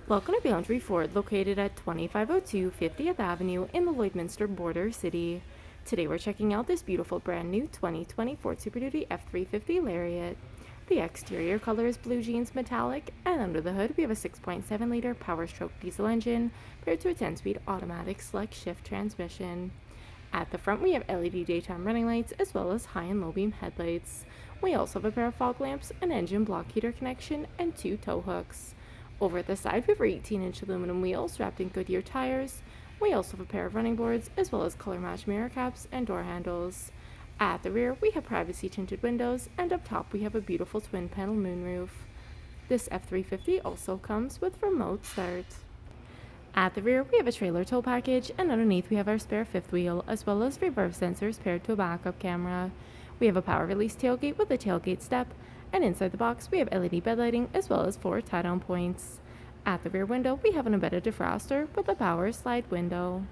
Welcome to Boundary Ford, located at 2502 50th Avenue in the Lloydminster border city. Today we're checking out this beautiful brand new 2020 Ford Super Duty F-350 Lariat. The exterior color is blue jeans metallic, and under the hood we have a 6.7-liter power-stroke diesel engine paired to a 10-speed automatic select shift transmission. At the front we have LED daytime running lights as well as high and low beam headlights. We also have a pair of fog lamps, an engine block heater connection, and 2 tow hooks. Over at the side, we have our 18-inch aluminum wheels wrapped in Goodyear tires. We also have a pair of running boards, as well as color-matched mirror caps and door handles. At the rear, we have privacy tinted windows, and up top we have a beautiful twin-panel moonroof. This F-350 also comes with remote start. At the rear, we have a trailer tow package, and underneath we have our spare fifth wheel, as well as reverse sensors paired to a backup camera. We have a power release tailgate with a tailgate step, and inside the box we have LED bed lighting as well as 4 tie-down points. At the rear window we have an embedded defroster with a power slide window.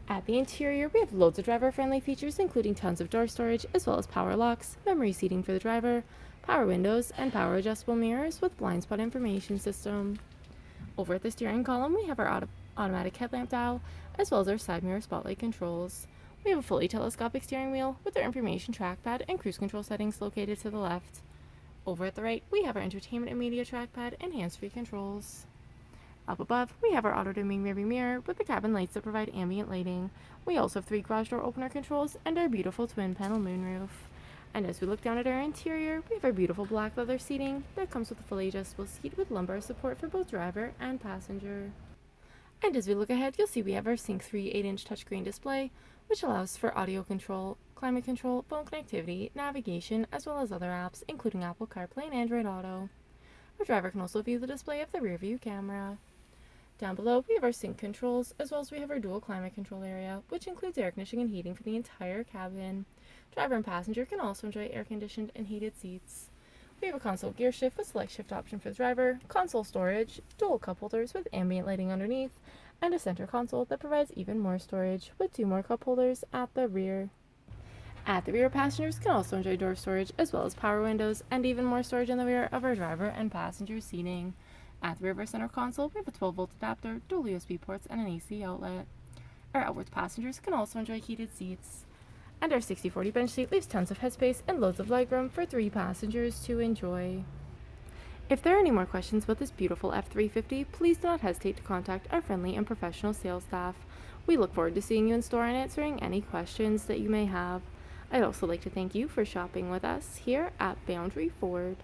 At the interior we have loads of driver-friendly features, including tons of door storage as well as power locks, memory seating for the driver, power windows, and power adjustable mirrors with blind spot information system. Over at the steering column we have our automatic headlamp dial as well as our side mirror spotlight controls. We have a fully telescopic steering wheel with our information trackpad and cruise control settings located to the left. Over at the right, we have our entertainment and media trackpad and hands-free controls. Up above, we have our auto-dimming rearview mirror with the cabin lights that provide ambient lighting. We also have 3 garage door opener controls and our beautiful twin-panel moonroof. And as we look down at our interior, we have our beautiful black leather seating that comes with a fully adjustable seat with lumbar support for both driver and passenger. And as we look ahead, you'll see we have our Sync 3 8-inch touchscreen display, which allows for audio control, climate control, phone connectivity, navigation, as well as other apps, including Apple CarPlay and Android Auto. Our driver can also view the display of the rear view camera. Down below, we have our sync controls, as well as we have our dual climate control area, which includes air conditioning and heating for the entire cabin. Driver and passenger can also enjoy air-conditioned and heated seats. We have a console gear shift with select shift option for the driver, console storage, dual cup holders with ambient lighting underneath, and a center console that provides even more storage with 2 more cup holders at the rear. At the rear, passengers can also enjoy door storage as well as power windows and even more storage in the rear of our driver and passenger seating. At the rear of our center console, we have a 12-volt adapter, dual USB ports, and an AC outlet. Our outwards passengers can also enjoy heated seats. And our 60/40 bench seat leaves tons of headspace and loads of legroom for 3 passengers to enjoy. If there are any more questions about this beautiful F-350, please do not hesitate to contact our friendly and professional sales staff. We look forward to seeing you in store and answering any questions that you may have. I'd also like to thank you for shopping with us here at Boundary Ford.